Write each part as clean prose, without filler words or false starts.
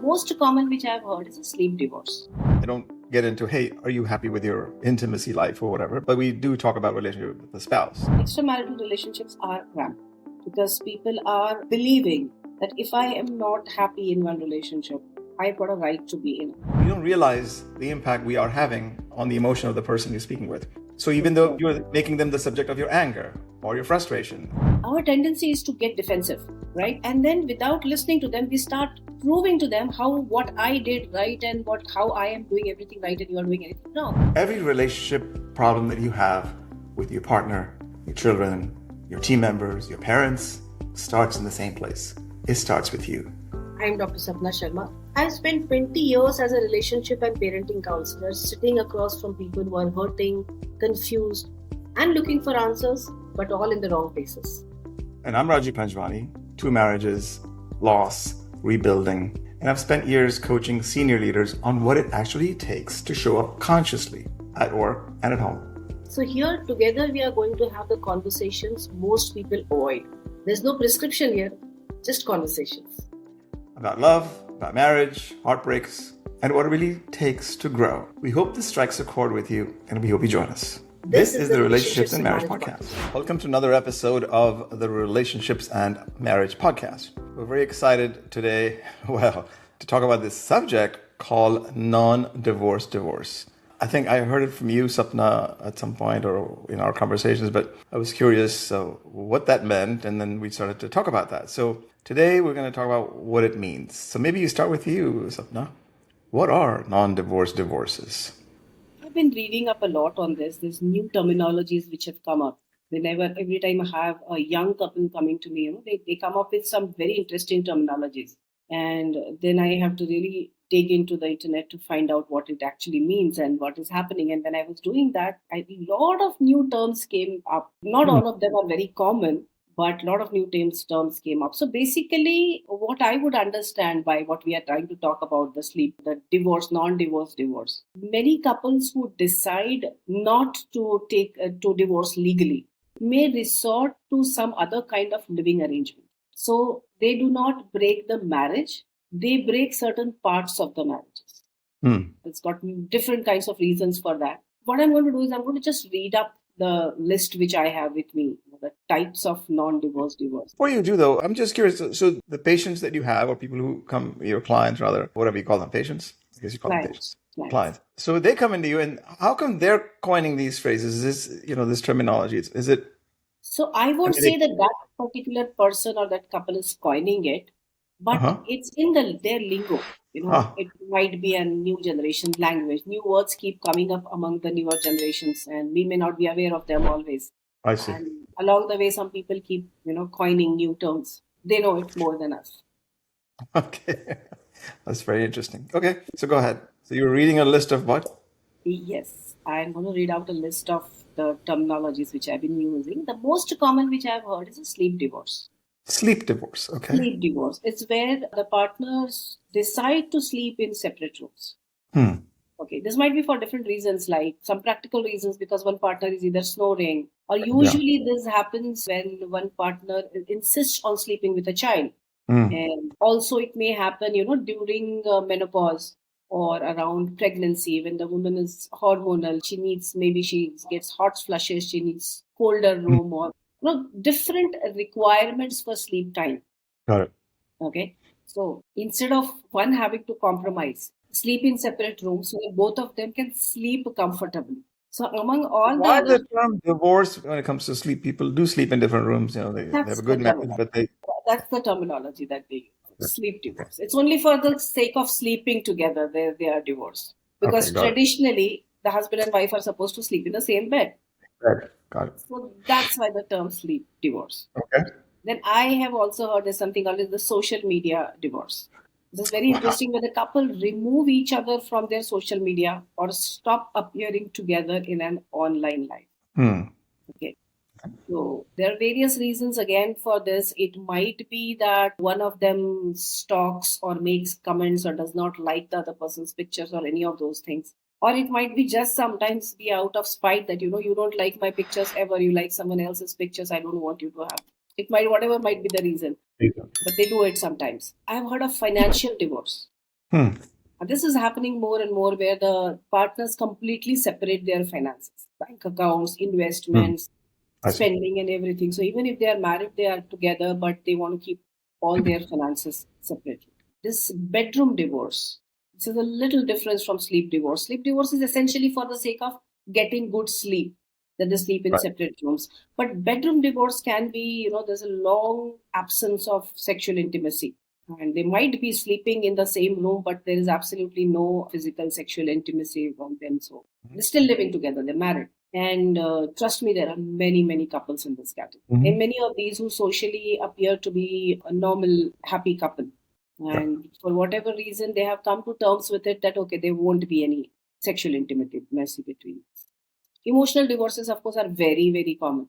most common which I've heard is a sleep divorce. I don't get into, hey, are you happy with your intimacy life or whatever, but we do talk about relationship with the spouse. Extramarital relationships are rampant because people are believing that if I am not happy in one relationship, I've got a right to be in it. You don't realize the impact we are having on the emotion of the person you're speaking with. So even though you're making them the subject of your anger or your frustration, our tendency is to get defensive, right? And then without listening to them, we start proving to them what I did right and how I am doing everything right and you are doing anything wrong. Every relationship problem that you have with your partner, your children, your team members, your parents, starts in the same place. It starts with you. I'm Dr. Sapna Sharma. I've spent 20 years as a relationship and parenting counselor, sitting across from people who are hurting, confused, and looking for answers, but all in the wrong places. And I'm Rajiv Panjwani, 2 marriages, loss, rebuilding, and I've spent years coaching senior leaders on what it actually takes to show up consciously at work and at home. So here together we are going to have the conversations most people avoid. There's no prescription here, just conversations. About love, about marriage, heartbreaks, and what it really takes to grow. We hope this strikes a chord with you, and we hope you join us. This is the Relationships and Marriage Podcast. Welcome to another episode of the Relationships and Marriage Podcast. We're very excited today, to talk about this subject called non-divorce divorce. I think I heard it from you, Sapna, at some point or in our conversations, but I was curious what that meant, and then we started to talk about that. So today we're going to talk about what it means. So maybe you start with you, Sapna. What are non-divorce divorces? I've been reading up a lot on this. There's new terminologies which have come up. Every time I have a young couple coming to me, they come up with some very interesting terminologies. And then I have to really dig into the internet to find out what it actually means and what is happening. And when I was doing that, a lot of new terms came up. Not all of them are very common, but a lot of new terms came up. So basically, what I would understand by what we are trying to talk about, the divorce, non-divorce divorce. Many couples who decide not to to divorce legally may resort to some other kind of living arrangement. So they do not break the marriage, they break certain parts of the marriages. It's got different kinds of reasons for that. What I'm going to do is I'm going to just read up the list which I have with me, the types of non-divorce divorce. Before you do though, I'm just curious. So the patients that you have, or people who come, your clients rather, whatever you call them, patients? I guess you call them patients. Clients. So they come into you, and how come they're coining these phrases, this terminology? Is it? So I won't say that particular person or that couple is coining it, but it's in their lingo. It might be a new generation language. New words keep coming up among the newer generations, and we may not be aware of them always. I see. And along the way, some people keep, coining new terms. They know it more than us. Okay. That's very interesting. Okay, so go ahead. So you're reading a list of what? Yes, I'm going to read out a list of the terminologies which I've been using. The most common which I've heard is a sleep divorce. Sleep divorce, okay. Sleep divorce. It's where the partners decide to sleep in separate rooms. Okay, this might be for different reasons, like some practical reasons, because one partner is either snoring, or usually this happens when one partner insists on sleeping with a child. And also it may happen, during menopause or around pregnancy, when the woman is hormonal, she gets hot flushes, she needs colder room, or different requirements for sleep time. Got it. Okay, so instead of one having to compromise, sleep in separate rooms so that both of them can sleep comfortably. So among all the term divorce, when it comes to sleep, people do sleep in different rooms. They have a good marriage, but that's the terminology that they use. Sleep divorce. It's only for the sake of sleeping together they are divorced. Because traditionally, the husband and wife are supposed to sleep in the same bed. Right. Got it. So that's why the term sleep divorce. Okay. Then I have also heard there's something called the social media divorce. This is very interesting, where the couple remove each other from their social media or stop appearing together in an online life. Okay. So there are various reasons again for this. It might be that one of them stalks or makes comments or does not like the other person's pictures or any of those things. Or it might be just sometimes be out of spite that, you don't like my pictures ever. You like someone else's pictures. I don't want you to have. Whatever might be the reason. But they do it sometimes. I've heard of financial divorce. Hmm. And this is happening more and more where the partners completely separate their finances, bank accounts, Hmm. investments, I see. spending, and everything. So even if they are married, they are together, but they want to keep all their finances separately. This bedroom divorce, this is a little difference from sleep divorce. Sleep divorce is essentially for the sake of getting good sleep, that they sleep in Right. separate rooms. But bedroom divorce can be, there's a long absence of sexual intimacy. And they might be sleeping in the same room, but there is absolutely no physical sexual intimacy among them. So they're still living together, they're married. And trust me, there are many, many couples in this category. Mhm. And many of these who socially appear to be a normal, happy couple. Yeah. And for whatever reason, they have come to terms with it that, okay, there won't be any sexual intimacy between us. Emotional divorces, of course, are very, very common.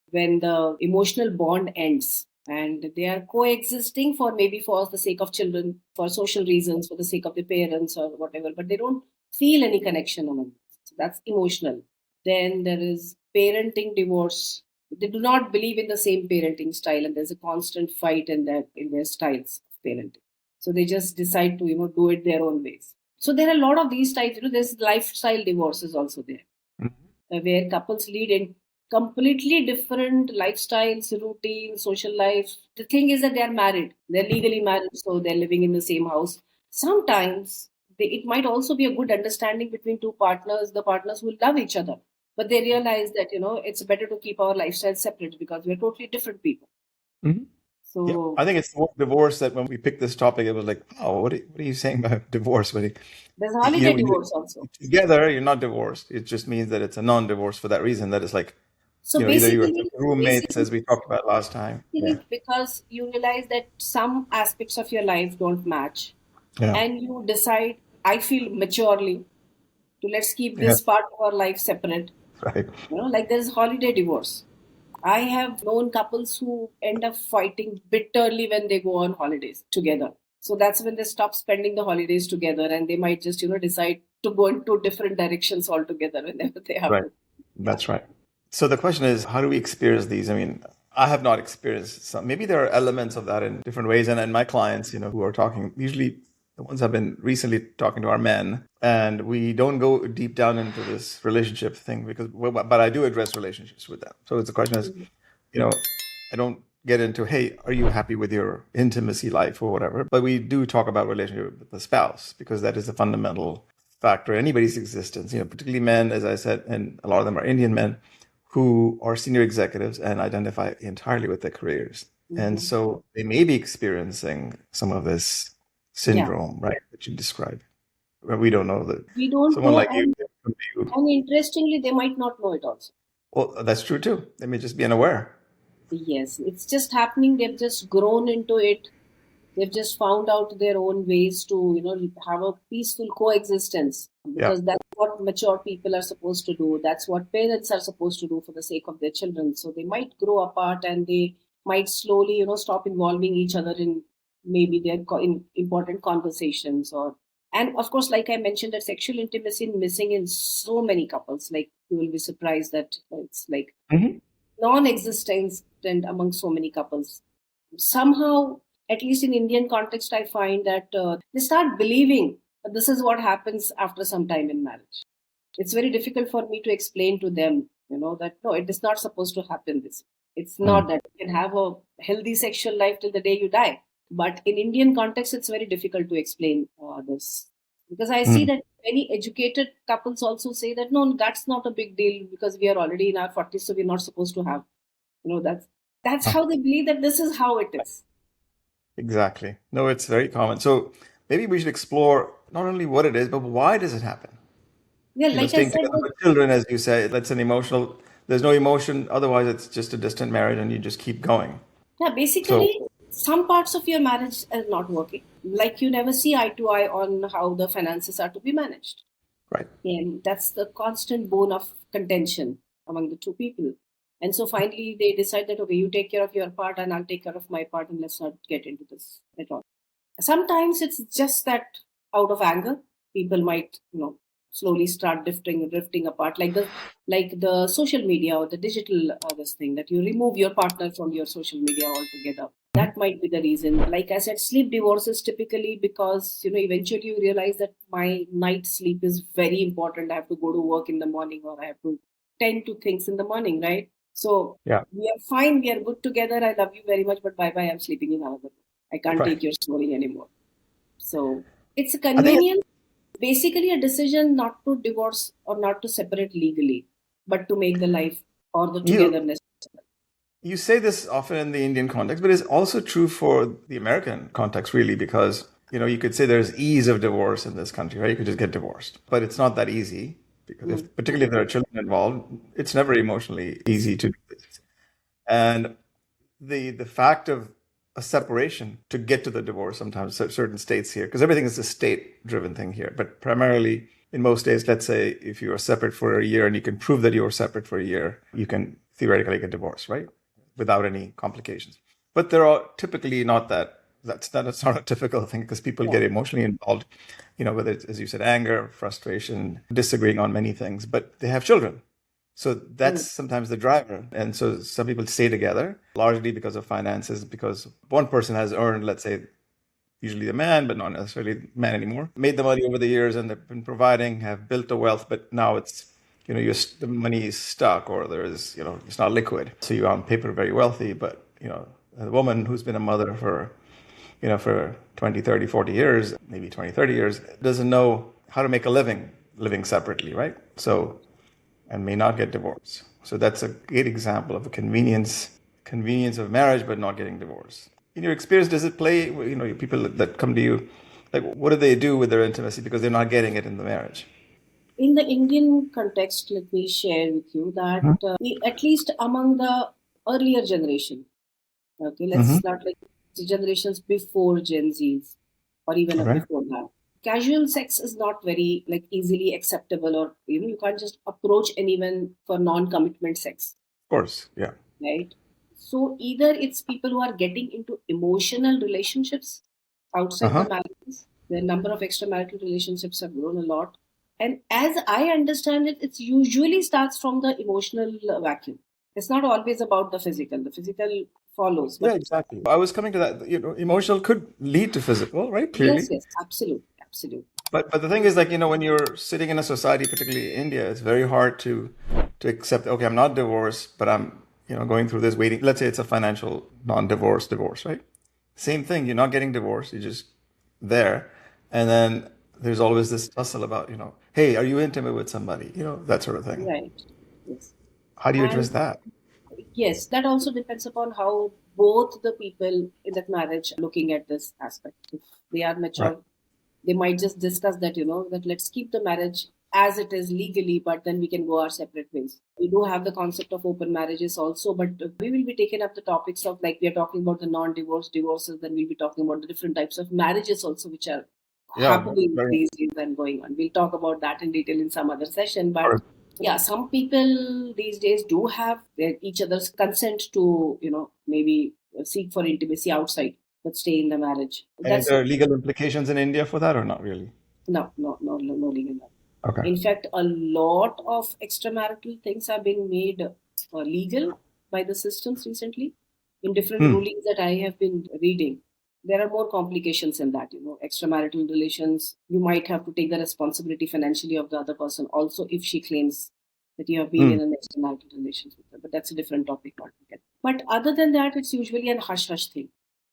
When the emotional bond ends and they are coexisting for maybe for the sake of children, for social reasons, for the sake of the parents or whatever, but they don't feel any connection among them. So that's emotional. Then there is parenting divorce. They do not believe in the same parenting style, and there's a constant fight in their styles of parenting. So they just decide to do it their own ways. So there are a lot of these types. There's lifestyle divorces also there, Mhm. where couples lead in completely different lifestyles, routines, social lives. The thing is that they are married, they're legally married, so they're living in the same house. Sometimes it might also be a good understanding between two partners, the partners who love each other, but they realize that it's better to keep our lifestyles separate because we're totally different people. Mhm. Yeah, So I think it's more divorce that when we picked this topic, it was like, oh, what are you saying about divorce? When there's holiday divorce also. together, you're not divorced. It just means that it's a non-divorce for that reason. That it's like, So either you're basically, roommates, as we talked about last time. Yeah. because you realize that some aspects of your life don't match, Yeah. and you decide, I feel maturely, to let's keep Yeah. this part of our life separate. Right. Like there's holiday divorce. I have known couples who end up fighting bitterly when they go on holidays together. So that's when they stop spending the holidays together, and they might just decide to go in two different directions altogether whenever they have Right. to. Yeah. That's right. So the question is, how do we experience these? I mean, I have not experienced some. Maybe there are elements of that in different ways. And my clients, who are talking, usually the ones I've been recently talking to are men, and we don't go deep down into this relationship thing but I do address relationships with them. So the question is, I don't get into, hey, are you happy with your intimacy life or whatever? But we do talk about relationship with the spouse because that is a fundamental factor in anybody's existence. Particularly men, as I said, and a lot of them are Indian men who are senior executives and identify entirely with their careers. And so they may be experiencing some of this Yeah. syndrome, right, that you described. But we don't know that We don't someone know, like and interestingly, they might not know it also. well, that's true too. They may just be unaware. Yes, it's just happening. They've just grown into it. They've just found out their own ways to, have a peaceful coexistence, Yeah. because that's what mature people are supposed to do. That's what parents are supposed to do for the sake of their children. So they might grow apart, and they might slowly, stop involving each other in maybe their in important conversations. And of course, like I mentioned, that sexual intimacy missing in so many couples. Like you will be surprised that it's like Mhm. non-existent among so many couples. Somehow, at least in Indian context, I find that they start believing that this is what happens after some time in marriage. It's very difficult for me to explain to them, that no, it is not supposed to happen this. It's not that you can have a healthy sexual life till the day you die. But in Indian context, it's very difficult to explain this, because I see Mm. that many educated couples also say that no, that's not a big deal because we are already in our 40s, so we're not supposed to have. That's Ah, how they believe that this is how it is. exactly. No, it's very common. So maybe we should explore not only what it is, but why does it happen? Yeah, like I Staying said, together with children, as you say, that's an emotional, there's no emotion. Otherwise, it's just a distant marriage and you just keep going. yeah, So, basically, some parts of your marriage are not working. Like you never see eye to eye on how the finances are to be managed. right. And that's the constant bone of contention among the two people. And so finally, they decide that, okay, you take care of your part and I'll take care of my part, and let's not get into this at all. Sometimes it's just that out of anger, people might, slowly start drifting apart, like the social media or the digital this thing, that you remove your partner from your social media altogether. That might be the reason. Like I said, sleep divorces typically because, eventually you realize that my night sleep is very important. I have to go to work in the morning or I have to tend to things in the morning, right? So Yeah. we are fine. We are good together. I love you very much, but bye bye. I'm sleeping in another room. I can't Right. take your story anymore. So it's a I think convenience, basically a decision not to divorce or not to separate legally, but to make the life or the you togetherness. you say this often in the Indian context, but it's also true for the American context, really, because you could say there's ease of divorce in this country, right? You could just get divorced, but it's not that easy because Mm. particularly if there are children involved, it's never emotionally easy to do this. And the fact of a separation to get to the divorce sometimes certain states here, because everything is a state driven thing here, but primarily in most states, let's say if you are separate for a year and you can prove that you were separate for a year, you can theoretically get divorced, right, without any complications. But there are typically not that's not a typical thing because people Yeah. get emotionally involved, whether it's, as you said, anger, frustration, disagreeing on many things, but they have children. So that's Mm. sometimes the driver. And so some people stay together largely because of finances, because one person has earned, let's say, usually the man, but not necessarily the man anymore, made the money over the years and they've been providing, have built the wealth, but now it's, the money is stuck or there is, it's not liquid. So you're on paper very wealthy, but, a woman who's been a mother for 20, 30, 40 years, maybe 20, 30 years, doesn't know how to make a living separately, right? So and may not get divorced. So that's a great example of a convenience of marriage, but not getting divorced. In your experience, does it play, people that come to you, like what do they do with their intimacy because they're not getting it in the marriage? In the Indian context, let me share with you that at least among the earlier generation, okay, Mm-hmm. let's not like the generations before Gen Zs or even Okay. Of before that. Casual sex is not very like easily acceptable, or you can't just approach anyone for non-commitment sex, course. Yeah. right? So either it's people who are getting into emotional relationships outside the Uh-huh. marriages. The number of extramarital relationships have grown a lot. And as I understand it, it usually starts from the emotional vacuum. It's not always about the physical. The physical follows, Yeah, but exactly. I was coming to that, emotional could lead to physical, right? yes, Clearly. yes, absolutely, absolutely. But the thing is, like, when you're sitting in a society, particularly India, it's very hard to accept, okay, I'm not divorced, but I'm, going through this waiting. Let's say it's a financial non-divorce divorce, right? Same thing, you're not getting divorced, you're just there. And then there's always this tussle about, hey, are you intimate with somebody? That sort of thing. Right. Yes. How do you And address that? yes, that also depends upon how both the people in that marriage are looking at this aspect. If they are Right. mature, they might just discuss that, that let's keep the marriage as it is legally, but then we can go our separate ways. We do have the concept of open marriages also, but we will be taking up the topics of, like, we are talking about the non-divorce divorces, then we'll be talking about the different types of marriages also, which are Yeah, happening very these days and going on. We'll talk about that in detail in some other session, but important. yeah, some people these days do have each other's consent to, maybe seek for intimacy outside, but stay in the marriage. And is That's there legal implications in India for that or not really? no legal. Okay. In fact, a lot of extramarital things have been made legal by the systems recently in different Hmm. rulings that I have been reading. There are more complications in that, extramarital relations. You might have to take the responsibility financially of the other person also if she claims that you have been Hmm. in an extramarital relationship with her. But that's a different topic altogether. But other than that, it's usually an hush hush thing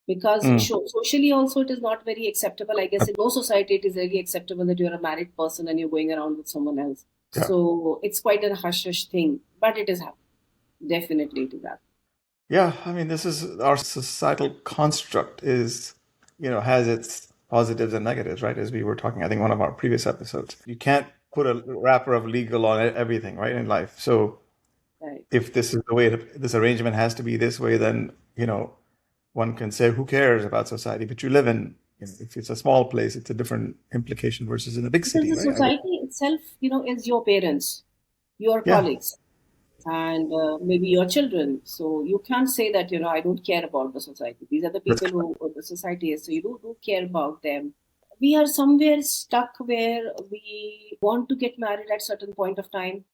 because Hmm. socially also it is not very acceptable. I guess in no society it is really acceptable that you're a married person and you're going around with someone else. Yeah. So it's quite a hush hush thing, but it is happening. Definitely it is happening. Yeah, I mean, this is our societal construct is, has its positives and negatives, right? As we were talking, I think one of our previous episodes. You can't put a wrapper of legal on everything, right, in life. So Right. if this is the way this arrangement has to be this way, then, one can say, who cares about society? But you live in, if it's a small place, it's a different implication versus in a big Because city, the right? society itself, is your parents, your Yeah, colleagues, and maybe your children. So you can't say that, I don't care about the society. These are the that's people who the society is. So you do care about them. We are somewhere stuck where we want to get married at certain point of time.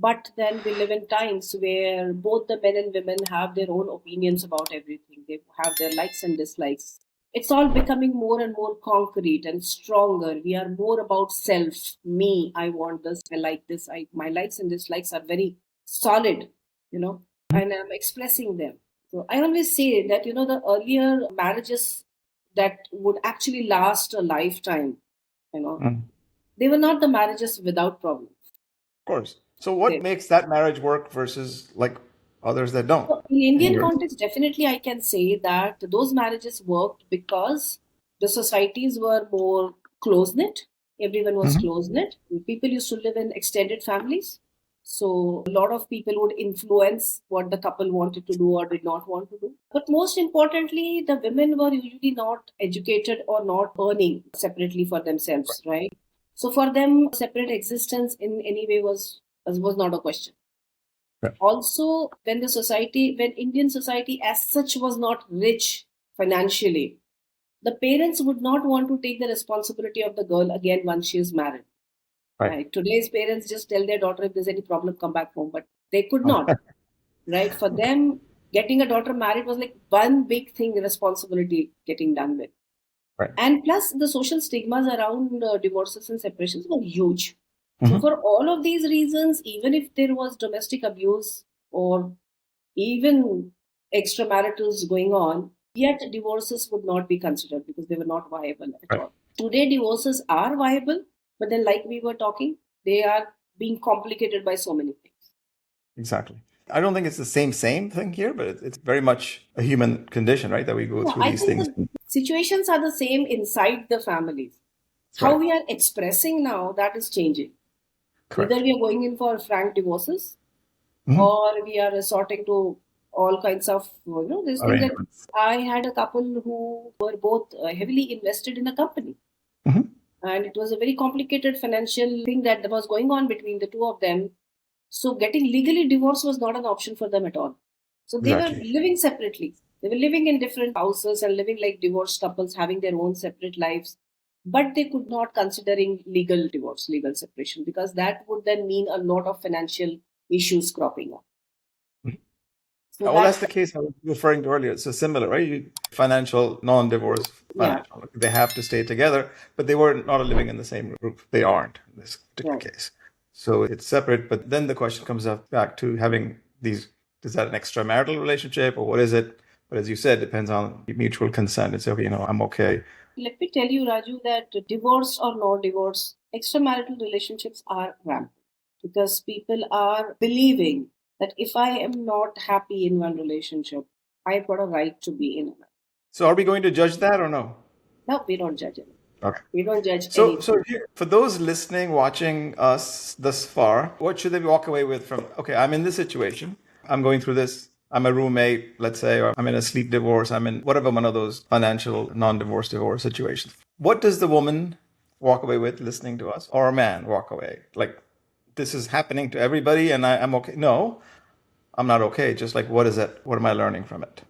But then we live in times where both the men and women have their own opinions about everything. They have their likes and dislikes. It's all becoming more and more concrete and stronger. We are more about self. Me, I want this, I like this. My likes and dislikes are very solid, and I'm expressing them. So I always say that, the earlier marriages that would actually last a lifetime, Mm. they were not the marriages without problems. Of course. So what makes that marriage work versus like others that don't? So in Indian context, definitely I can say that those marriages worked because the societies were more close knit. Everyone was Mhm. close knit. People used to live in extended families. So a lot of people would influence what the couple wanted to do or did not want to do. But most importantly, the women were usually not educated or not earning separately for themselves, right? So for them, separate existence in any way was not a question. Right. Also, when Indian society as such was not rich financially, the parents would not want to take the responsibility of the girl again once she is married. Right. Today's parents just tell their daughter if there's any problem, come back home, but they could not. Right. For them, getting a daughter married was like one big thing, responsibility getting done with. Right. And plus, the social stigmas around divorces and separations were huge. So, Mhm. for all of these reasons, even if there was domestic abuse or even extramaritals going on, yet divorces would not be considered because they were not viable at Right. all. Today, divorces are viable, but then, like we were talking, they are being complicated by so many things. Exactly. I don't think it's the same thing here, but it's very much a human condition, right? That we go through I these think things. the situations are the same inside the families. How we are expressing now, that is changing. Correct. Either we are going in for frank divorces, Mhm. or we are resorting to all kinds of this thing. That I had a couple who were both heavily invested in a company, Mhm. and it was a very complicated financial thing that was going on between the two of them. So getting legally divorced was not an option for them at all. So they were living separately. They were living in different houses and living like divorced couples, having their own separate lives. But they could not considering legal divorce, legal separation, because that would then mean a lot of financial issues cropping up. So Well, that's the case I was referring to earlier. It's so similar, right? Financial, non-divorce, financial. They have to stay together, but they were not living in the same group. They aren't in this particular case. So it's separate. But then the question comes up back to having these, is that an extramarital relationship or what is it? But as you said, depends on mutual consent. It's okay, I'm okay. Let me tell you, Raju, that divorce or no divorce, extramarital relationships are rampant because people are believing that if I am not happy in one relationship, I've got a right to be in another. So are we going to judge that or no? No, we don't judge it. Okay. We don't judge So anything. for those listening, watching us thus far, what should they walk away with from, okay, I'm in this situation. I'm going through this. I'm a roommate, let's say, or I'm in a sleep divorce. I'm in whatever one of those financial non-divorce divorce situations. What does the woman walk away with listening to us or a man walk away? Like, this is happening to everybody and I'm okay. No, I'm not okay. Just like, what is it? What am I learning from it?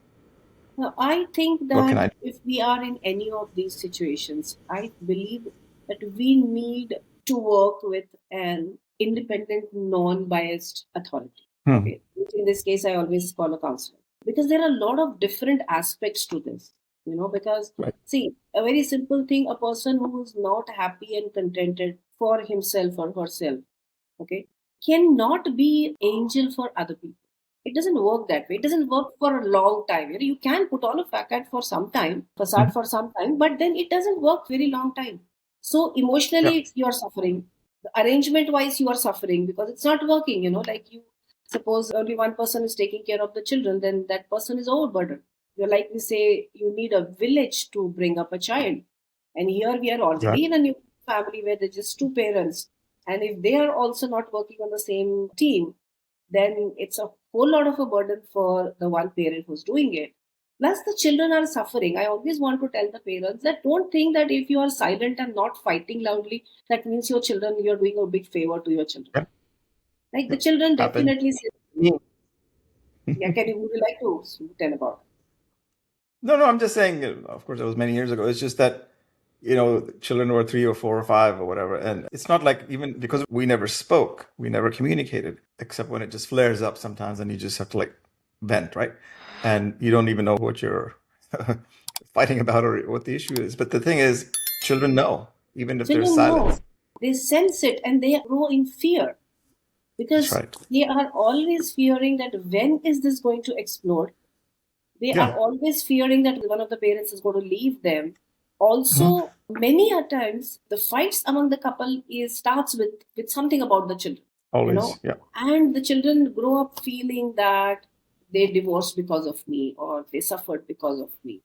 Now, I think What can that I do? if we are in any of these situations, I believe that we need to work with an independent, non-biased authority. Okay, which in this case I always call a counselor, because there are a lot of different aspects to this. Because see, a very simple thing: a person who is not happy and contented for himself or herself, okay, cannot be angel for other people. It doesn't work that way. It doesn't work for a long time. You can put on a facade for some time, facade for some time, but then it doesn't work very long time. So emotionally, you are suffering. Arrangement wise, you are suffering because it's not working. Like you suppose only one person is taking care of the children, then that person is overburdened. Like we say, you need a village to bring up a child. And here we are already in a new family where there's just two parents. And if they are also not working on the same team, then it's a whole lot of a burden for the one parent who's doing it. Plus, the children are suffering. I always want to tell the parents that don't think that if you are silent and not fighting loudly, that means you're doing a big favor to your children. Like the children definitely say, yeah, would you like to tell about it? No, I'm just saying, of course, it was many years ago. It's just that children were 3 or 4 or 5 or whatever. And it's not like, even because we never spoke, we never communicated, except when it just flares up sometimes and you just have to like vent, right? And you don't even know what you're fighting about or what the issue is. But the thing is, children know, even if there's Children know, silence. they sense it, and they grow in fear because That's right. they are always fearing that when is this going to explode? They are Yeah. always fearing that one of the parents is going to leave them. Also, many a times the fights among the couple starts with something about the children, Always. Yeah. and the children grow up feeling that they divorced because of me or they suffered because of me.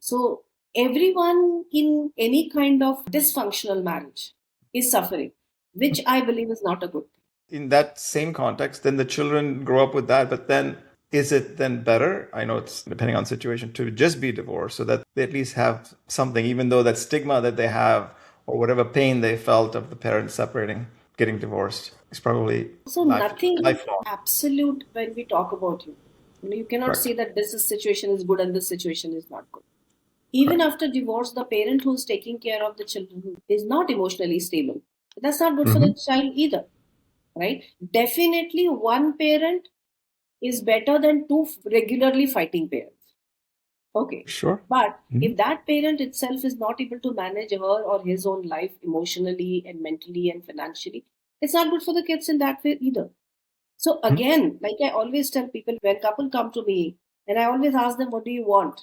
So everyone in any kind of dysfunctional marriage is suffering, which I believe is not a good thing. In that same context, then the children grow up with that. But then, is it then better? I know it's depending on situation, to just be divorced so that they at least have something, even though that stigma that they have or whatever pain they felt of the parents separating, getting divorced is probably So nothing is lifelong. absolute when we talk about you. You cannot Correct. say that situation is good and this situation is not good. Even after divorce, the parent who's taking care of the children is not emotionally stable. That's not good for the child either, right? Definitely one parent is better than two regularly fighting parents. Okay. Sure. But if that parent itself is not able to manage her or his own life emotionally and mentally and financially, it's not good for the kids in that way either. So again, like I always tell people, when couple come to me, and I always ask them, what do you want?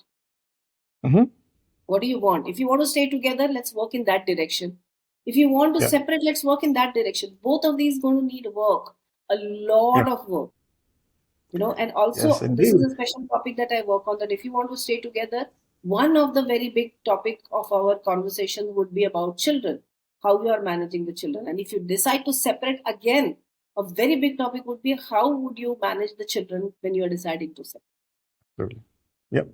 What do you want? If you want to stay together, let's work in that direction. If you want to Yeah. separate, let's work in that direction. Both of these going to need work, a lot of work. And also Yes, this is indeed. a special topic that I work on, that if you want to stay together, one of the very big topic of our conversation would be about children, how you are managing the children. And if you decide to separate, again, a very big topic would be how would you manage the children when you are deciding to separate. Absolutely. Yep.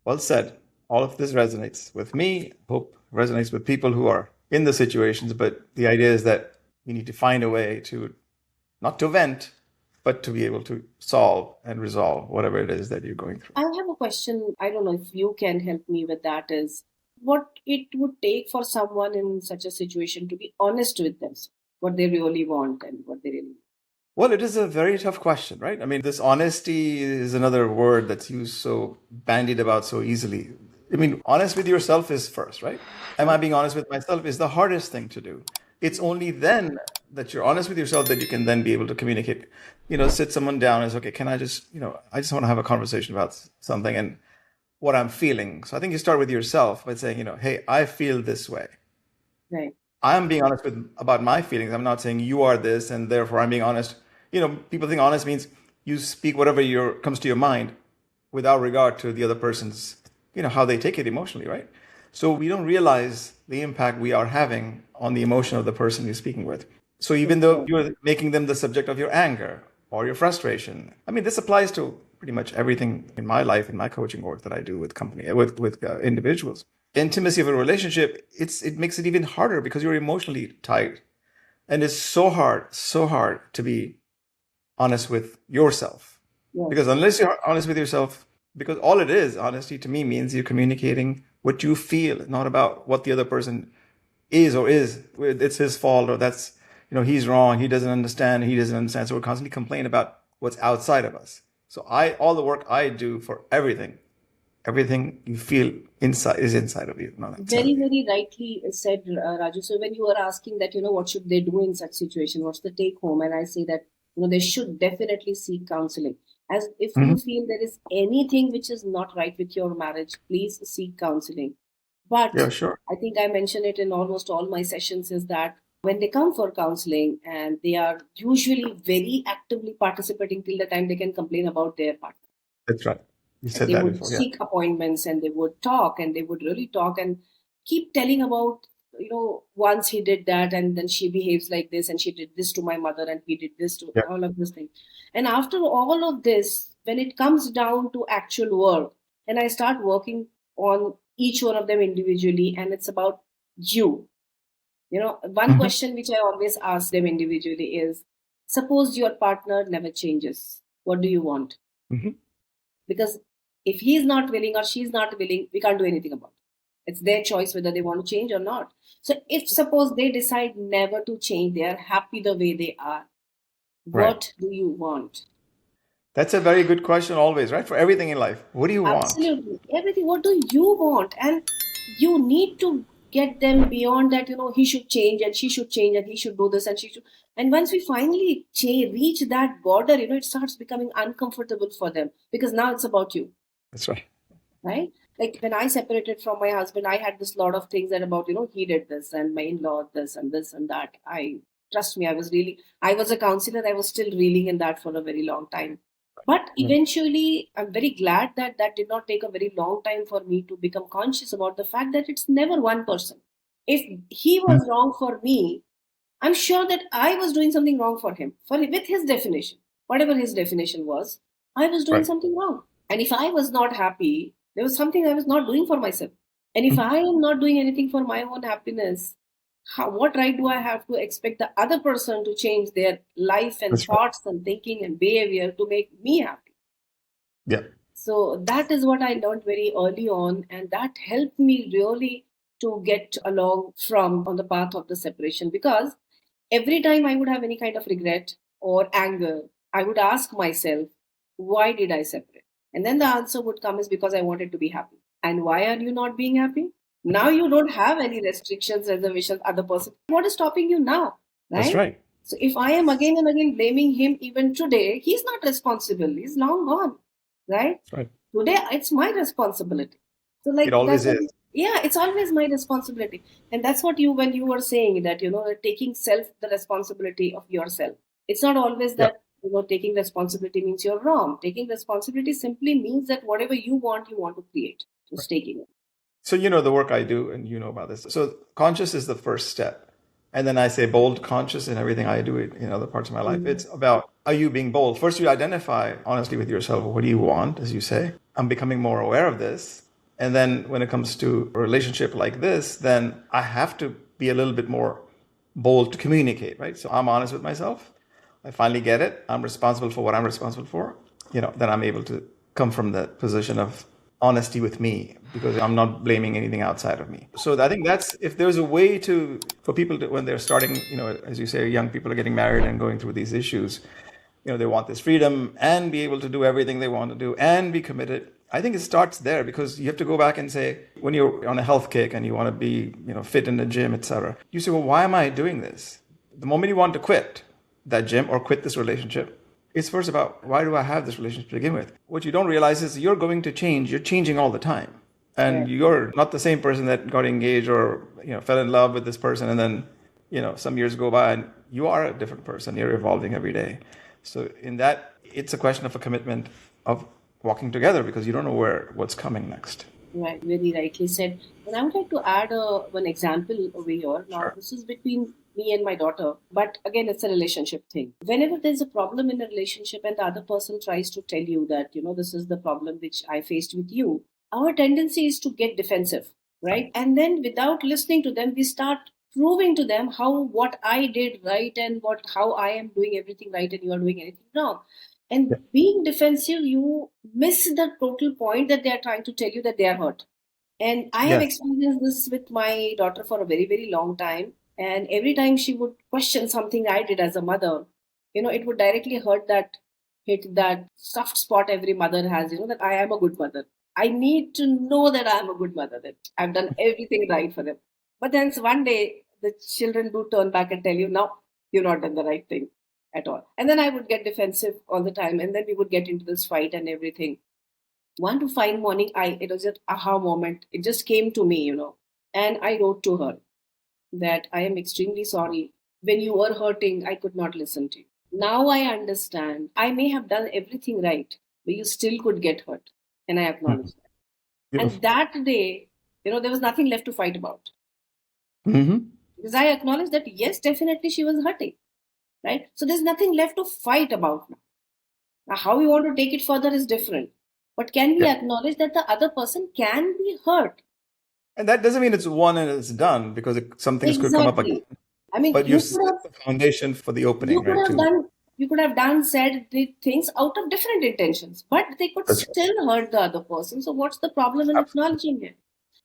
Well said. All of this resonates with me. Hope resonates with people who are in the situations. But the idea is that we need to find a way to not to vent, but to be able to solve and resolve whatever it is that you're going through. I have a question. I don't know if you can help me with that. Is what it would take for someone in such a situation to be honest with themselves, what they really want and what they really. Well, it is a very tough question, right? I mean, this honesty is another word that's used so bandied about so easily. I mean, honest with yourself is first, right? Am I being honest with myself is the hardest thing to do. It's only then that you're honest with yourself that you can then be able to communicate. Sit someone down and say, okay, can I just, I just want to have a conversation about something and what I'm feeling. So I think you start with yourself by saying, hey, I feel this way. Right. I'm being honest about my feelings. I'm not saying you are this and therefore I'm being honest. People think honest means you speak whatever comes to your mind without regard to the other person's, how they take it emotionally, right? So we don't realize the impact we are having on the emotion of the person you're speaking with. So even though you're making them the subject of your anger or your frustration, I mean, this applies to pretty much everything in my life, in my coaching work that I do with individuals. Intimacy of a relationship, it makes it even harder because you're emotionally tied. And it's so hard to be honest with yourself. Yes. Because unless you're honest with yourself, because all it is, honesty to me means you're communicating what you feel, not about what the other person is or is. It's his fault or that's, he's wrong, he doesn't understand. So we're constantly complaining about what's outside of us. So all the work I do for everything you feel inside is inside of you. Very, very rightly said, Raju. So when you are asking that, what should they do in such situation? What's the take home? And I say that, they should definitely seek counseling. As if you feel there is anything which is not right with your marriage, please seek counseling. But Yeah, sure. I think I mention it in almost all my sessions is that when they come for counseling and they are usually very actively participating till the time they can complain about their partner. That's right. You said They that would before. seek appointments and they would talk and they would really talk and keep telling about, once he did that and then she behaves like this and she did this to my mother and he did this to all of this thing. And after all of this, when it comes down to actual work, and I start working on each one of them individually, and it's about you. One question which I always ask them individually is, suppose your partner never changes. What do you want? Because if he's not willing or she's not willing, we can't do anything about it. It's their choice whether they want to change or not. So if suppose they decide never to change, they are happy the way they are, Right. what do you want? That's a very good question always, right? For everything in life. What do you want? Absolutely. Everything. What do you want? And you need to get them beyond that, he should change and she should change and he should do this and she should. And once we finally reach that border, it starts becoming uncomfortable for them because now it's about you, That's right. right? Like when I separated from my husband, I had this lot of things that about, he did this and my in-law this and this and that. Trust me, I was a counselor. I was still reeling in that for a very long time. But eventually, I'm very glad that that did not take a very long time for me to become conscious about the fact that it's never one person. If he was wrong for me, I'm sure that I was doing something wrong for him, with his definition, whatever his definition was. I was doing Right. something wrong. And if I was not happy, there was something I was not doing for myself. And if I am not doing anything for my own happiness, what right do I have to expect the other person to change their life and That's right. thoughts and thinking and behavior to make me happy? Yeah. So that is what I learned very early on, and that helped me really to get along from on the path of the separation. Because every time I would have any kind of regret or anger, I would ask myself, why did I separate? And then the answer would come is because I wanted to be happy. And why are you not being happy? Now you don't have any restrictions, reservations, other person. What is stopping you now? That's right. So if I am again and again blaming him even today, he's not responsible. He's long gone. Right? That's right. Today it's my responsibility. So like It always that's is. yeah, it's always my responsibility. And that's what when you were saying that, taking the responsibility of yourself. It's not always that, taking responsibility means you're wrong. Taking responsibility simply means that whatever you want to create. Just taking it. So you know the work I do, and you know about this. So conscious is the first step. And then I say bold conscious in everything I do in other parts of my life. It's about, are you being bold? First, you identify honestly with yourself. What do you want, as you say? I'm becoming more aware of this. And then when it comes to a relationship like this, then I have to be a little bit more bold to communicate, right? So I'm honest with myself. I finally get it. I'm responsible for what I'm responsible for. Then I'm able to come from the position of honesty with me because I'm not blaming anything outside of me. So I think that's, if there's a way for people to, when they're starting, as you say, young people are getting married and going through these issues, they want this freedom and be able to do everything they want to do and be committed. I think it starts there because you have to go back and say, when you're on a health kick and you want to be, fit in the gym, etc., you say, well, why am I doing this? The moment you want to quit that gym or quit this relationship, it's first about, why do I have this relationship to begin with? What you don't realize is you're going to change. You're changing all the time. And you're not the same person that got engaged or, fell in love with this person. And then, some years go by and you are a different person. You're evolving every day. So in that, it's a question of a commitment of walking together because you don't know what's coming next. Right, very rightly said. And I would like to add one example over here. Now, This is between me and my daughter, but again, it's a relationship thing. Whenever there's a problem in a relationship and the other person tries to tell you that, this is the problem which I faced with you, our tendency is to get defensive, right? And then without listening to them, we start proving to them what I did right and how I am doing everything right and you are doing anything wrong. And being defensive, you miss the total point that they are trying to tell you that they are hurt. And I have experienced this with my daughter for a very, very long time. And every time she would question something I did as a mother, it would directly hit that soft spot every mother has, that I am a good mother. I need to know that I am a good mother, that I've done everything right for them. But then one day, the children do turn back and tell you, no, you've not done the right thing at all. And then I would get defensive all the time. And then we would get into this fight and everything. One fine morning, it was an aha moment. It just came to me, and I wrote to her that I am extremely sorry. When you were hurting, I could not listen to you. Now I understand. I may have done everything right, but you still could get hurt. And I acknowledge that. Beautiful. And that day, there was nothing left to fight about. Because I acknowledged that, yes, definitely she was hurting. Right? So there's nothing left to fight about now. Now, how we want to take it further is different. But can we acknowledge that the other person can be hurt? And that doesn't mean it's one and it's done, because some things could come up again. I mean, but you set the foundation for the opening, you could have said things out of different intentions, but they could still hurt the other person. So what's the problem in acknowledging it?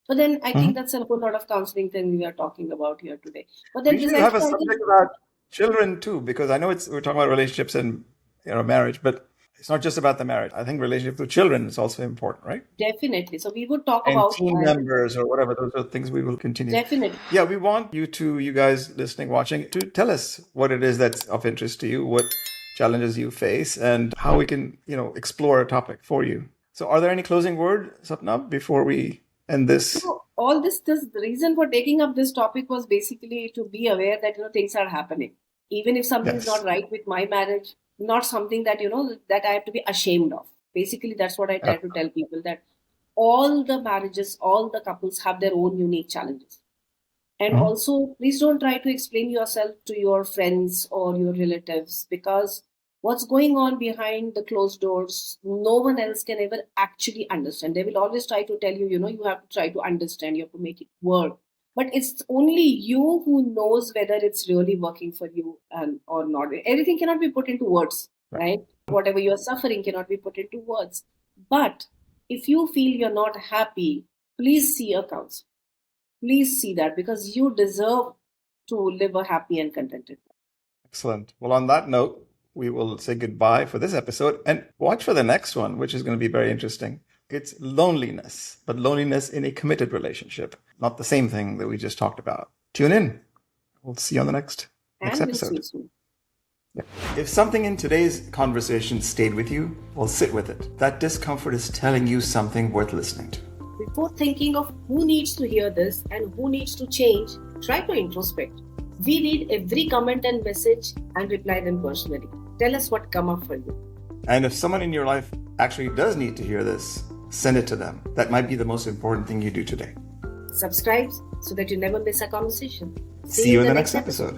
But then I think that's a whole lot of counseling thing we are talking about here today. But then We should besides have a counseling, subject about children too, because I know we're talking about relationships and marriage, but it's not just about the marriage. I think relationship with children is also important, right? definitely. So we would talk And about team members or whatever. Those are things we will continue. definitely. Yeah, we want you guys listening, watching, to tell us what it is that's of interest to you, what challenges you face, and how we can, explore a topic for you. So are there any closing word, Sapna, before we end this? So all this the reason for taking up this topic was basically to be aware that things are happening. Even if something is Yes. not right with my marriage, not something that that I have to be ashamed of. Basically, that's what I try to tell people, that all the marriages, all the couples have their own unique challenges. And also, please don't try to explain yourself to your friends or your relatives, because what's going on behind the closed doors, no one else can ever actually understand. They will always try to tell you, you have to try to understand, you have to make it work. But it's only you who knows whether it's really working for you or not. Everything cannot be put into words, right? Whatever you're suffering cannot be put into words. But if you feel you're not happy, please see a counselor. Please see that, because you deserve to live a happy and contented life. Excellent. Well, on that note, we will say goodbye for this episode and watch for the next one, which is going to be very interesting. It's loneliness, but loneliness in a committed relationship, not the same thing that we just talked about. Tune in. We'll see you on the next And we'll see episode. you soon. Yeah. If something in today's conversation stayed with you, well, sit with it. That discomfort is telling you something worth listening to. Before thinking of who needs to hear this and who needs to change, try to introspect. We read every comment and message and reply them personally. Tell us what come up for you. And if someone in your life actually does need to hear this, send it to them. That might be the most important thing you do today. Subscribe so that you never miss a conversation. See you in the next episode.